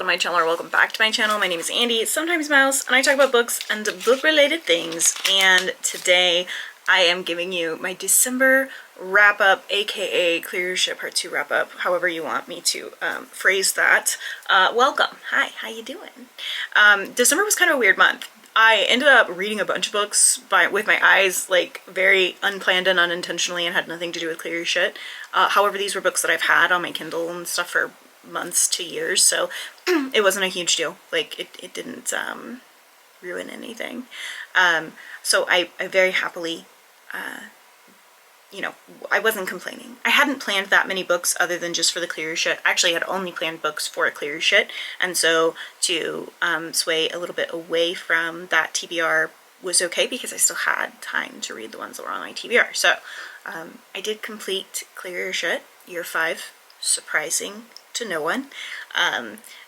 my channel, or welcome back to my channel. My name is Andy, sometimes Mouse, and I talk about books and book-related things. And today I am giving you my December wrap-up, aka Clear Your Shit Part 2 wrap-up, however you want me to phrase that. Welcome. Hi, how you doing? December was kind of a weird month. I ended up reading a bunch of books with my eyes, like, very unplanned and unintentionally, and had nothing to do with Clear Your Shit. However, these were books that I've had on my Kindle and stuff for months to years, so it wasn't a huge deal. Like, it didn't ruin anything. So I very happily, you know, I wasn't complaining. I hadn't planned that many books other than just for the Clear Your Shit. Actually, I had only planned books for a Clear Your Shit, and so to sway a little bit away from that TBR was okay because I still had time to read the ones that were on my TBR. So I did complete Clear Your Shit, year 5, surprising to no one.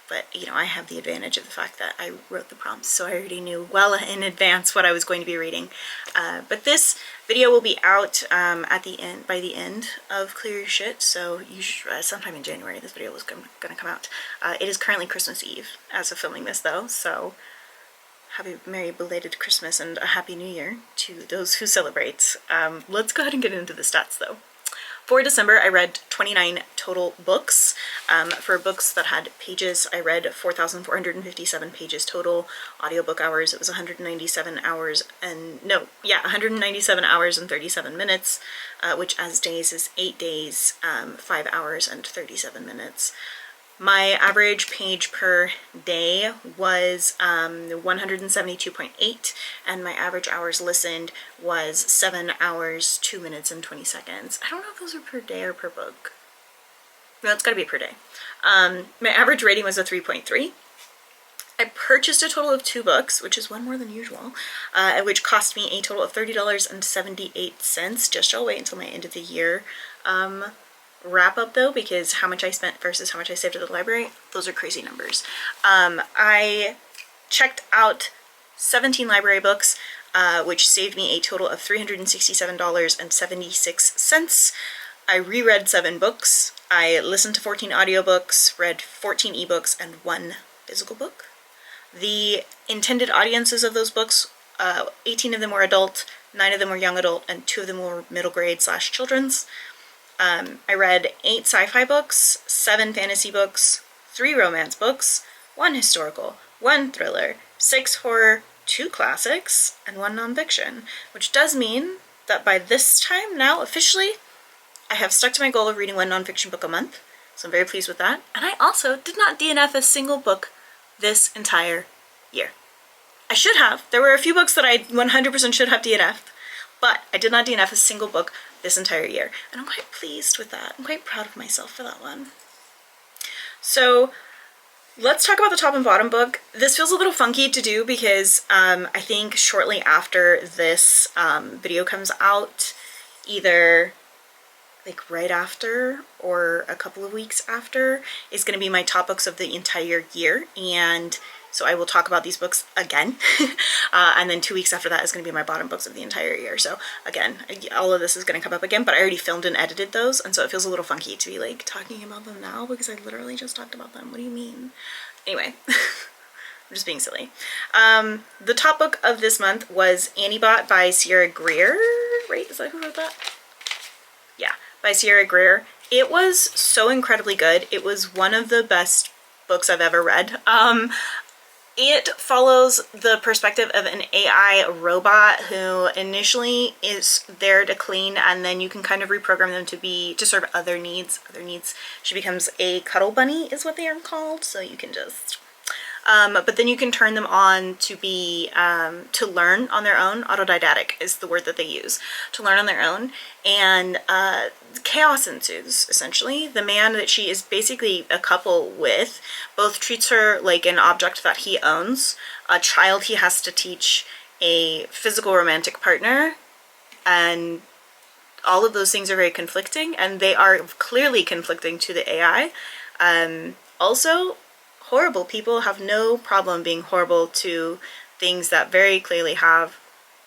But, you know, I have the advantage of the fact that I wrote the prompts, so I already knew well in advance what I was going to be reading. But this video will be out by the end of Clear Your Shit, so you should, sometime in January this video was going to come out. It is currently Christmas Eve as of filming this, though, so happy merry belated Christmas and a happy new year to those who celebrate. Let's go ahead and get into the stats, though. For December, I read 29 total books. For books that had pages, I read 4,457 pages total. Audiobook hours, it was 197 hours and 197 hours and 37 minutes, which as days is 8 days, 5 hours and 37 minutes. My average page per day was 172.8, and my average hours listened was 7 hours, 2 minutes, and 20 seconds. I don't know if those are per day or per book. No, it's gotta be per day. My average rating was a 3.3. I purchased a total of 2 books, which is one more than usual, which cost me a total of $30.78. Just I'll wait until my end of the year wrap up, though, because how much I spent versus how much I saved at the library, those are crazy numbers. I checked out 17 library books, which saved me a total of $367.76. I reread 7 books. I listened to 14 audiobooks, read 14 ebooks, and 1 physical book. The intended audiences of those books, 18 of them were adult, 9 of them were young adult, and 2 of them were middle grade / children's. I read 8 sci-fi books, 7 fantasy books, 3 romance books, 1 historical, 1 thriller, 6 horror, 2 classics, and 1 nonfiction, which does mean that by this time now, officially, I have stuck to my goal of reading 1 nonfiction book a month, so I'm very pleased with that. And I also did not DNF a single book this entire year. I should have. There were a few books that I 100% should have DNF'd, but I did not DNF a single book this entire year, and I'm quite pleased with that. I'm quite proud of myself for that one. So let's talk about the top and bottom book. This feels a little funky to do because I think shortly after this video comes out, either like right after or a couple of weeks after, is going to be my top books of the entire year, and so I will talk about these books again, and then 2 weeks after that is going to be my bottom books of the entire year. So again, all of this is going to come up again, but I already filmed and edited those, and so it feels a little funky to be like talking about them now because I literally just talked about them. What do you mean? Anyway, I'm just being silly. The top book of this month was Annibot by Sierra Greer, right? Is that who wrote that? Yeah, by Sierra Greer. It was so incredibly good. It was one of the best books I've ever read. It follows the perspective of an AI robot who initially is there to clean, and then you can kind of reprogram them to serve other needs. She becomes a cuddle bunny is what they are called, so you can just but then you can turn them on to be to learn on their own. Autodidactic is the word that they use, to learn on their own, and chaos ensues, essentially. The man that she is basically a couple with both treats her like an object that he owns, a child he has to teach, a physical romantic partner, and all of those things are very conflicting, and they are clearly conflicting to the AI. Also, horrible people have no problem being horrible to things that very clearly have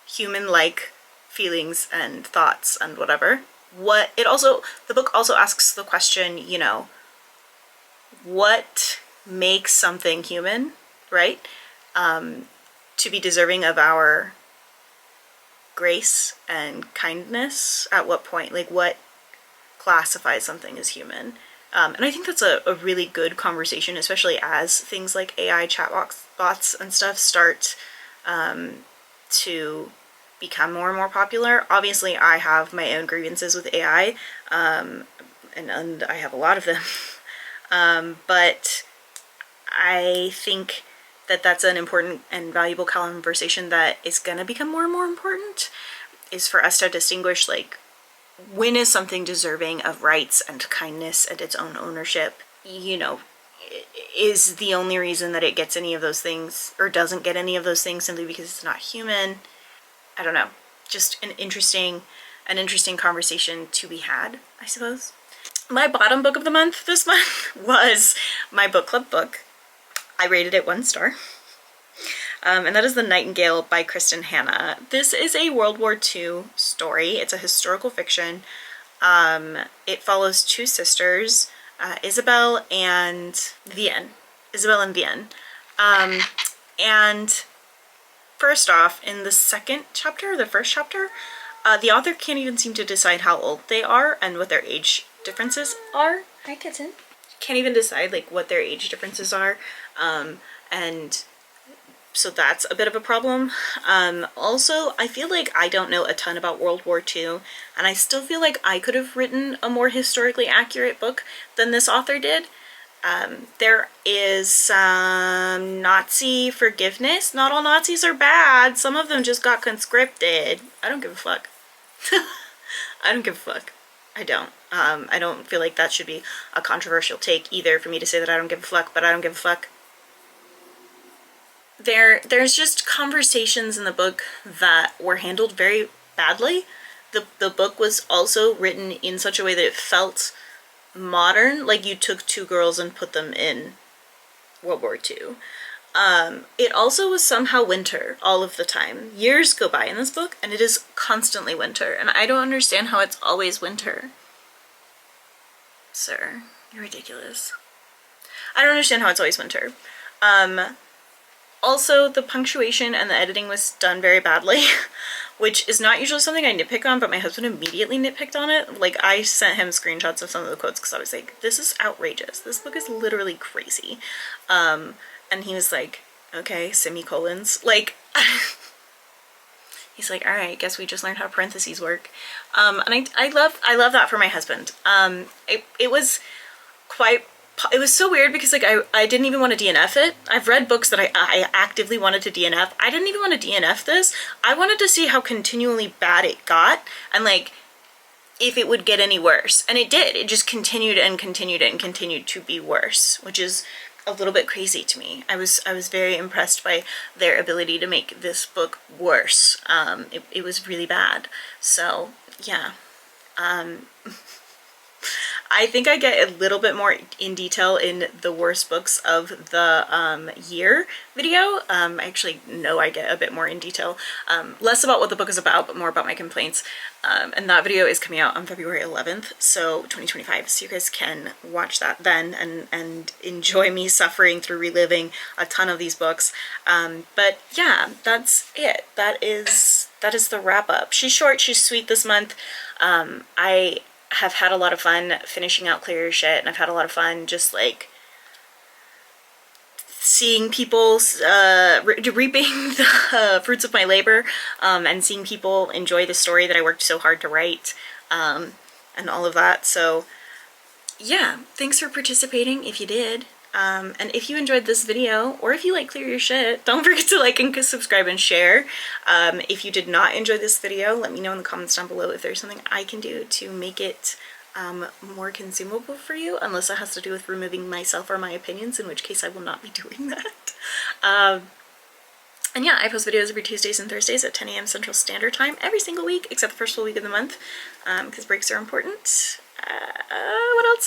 human-like feelings and thoughts and whatever. The book also asks the question, you know, what make something human, right? To be deserving of our grace and kindness, at what point, like what classifies something as human? And I think that's a really good conversation, especially as things like AI bots and stuff start to become more and more popular. Obviously, I have my own grievances with AI, and I have a lot of them. But I think that that's an important and valuable conversation that is going to become more and more important, is for us to distinguish, like, when is something deserving of rights and kindness and its own ownership? You know, is the only reason that it gets any of those things, or doesn't get any of those things, simply because it's not human? I don't know. Just an interesting conversation to be had, I suppose. My bottom book of the month this month was my book club book. I rated it 1 star. And that is The Nightingale by Kristen Hanna. This is a World War II story. It's a historical fiction. It follows 2 sisters, Isabel and Vienne. And first off, in the second chapter, or the first chapter, the author can't even seem to decide how old they are and what their age differences are. Hi, kitten. Can't even decide, like, what their age differences are. And so that's a bit of a problem. Also, I feel like I don't know a ton about World War II, and I still feel like I could have written a more historically accurate book than this author did. There is some Nazi forgiveness. Not all Nazis are bad. Some of them just got conscripted. I don't give a fuck. I don't give a fuck. I don't. I don't feel like that should be a controversial take either, for me to say that I don't give a fuck, but I don't give a fuck. There's just conversations in the book that were handled very badly. The book was also written in such a way that it felt modern, like you took 2 girls and put them in World War II. It also was somehow winter all of the time. Years go by in this book, and it is constantly winter, and I don't understand how it's always winter. Sir, you're ridiculous. I don't understand how it's always winter. Also, the punctuation and the editing was done very badly, which is not usually something I nitpick on, but my husband immediately nitpicked on it. Like, I sent him screenshots of some of the quotes because I was like, this is outrageous. This book is literally crazy. And he was like, okay, semicolons. Like, he's like, all right, guess we just learned how parentheses work. And I love that for my husband. It was so weird because, like, I didn't even want to DNF it. I've read books that I actively wanted to DNF. I didn't even want to DNF this. I wanted to see how continually bad it got, and, like, if it would get any worse. And it did. It just continued and continued and continued to be worse, which is a little bit crazy to me. I was very impressed by their ability to make this book worse. It was really bad. So, yeah. I think I get a little bit more in detail in the worst books of the year video. I actually know I get a bit more in detail. Less about what the book is about, but more about my complaints. And that video is coming out on February 11th, so 2025. So you guys can watch that then and enjoy me suffering through reliving a ton of these books. But yeah, that's it. That is the wrap up. She's short, she's sweet this month. I have had a lot of fun finishing out CLEARURSHT, and I've had a lot of fun just, like, seeing people reaping the fruits of my labor, and seeing people enjoy the story that I worked so hard to write, and all of that. So yeah, thanks for participating if you did. And if you enjoyed this video, or if you like CLEARURSHT, don't forget to like and subscribe and share. If you did not enjoy this video, let me know in the comments down below if there's something I can do to make it more consumable for you, unless it has to do with removing myself or my opinions, in which case I will not be doing that. And yeah, I post videos every Tuesdays and Thursdays at 10 a.m. Central Standard Time every single week, except the first full week of the month, because breaks are important.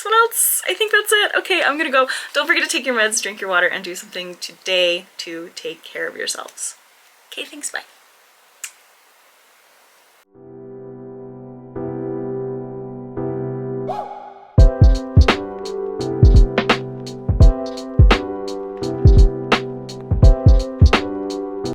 What else? I think that's it. Okay, I'm gonna go. Don't forget to take your meds, drink your water, and do something today to take care of yourselves. Okay, thanks, bye.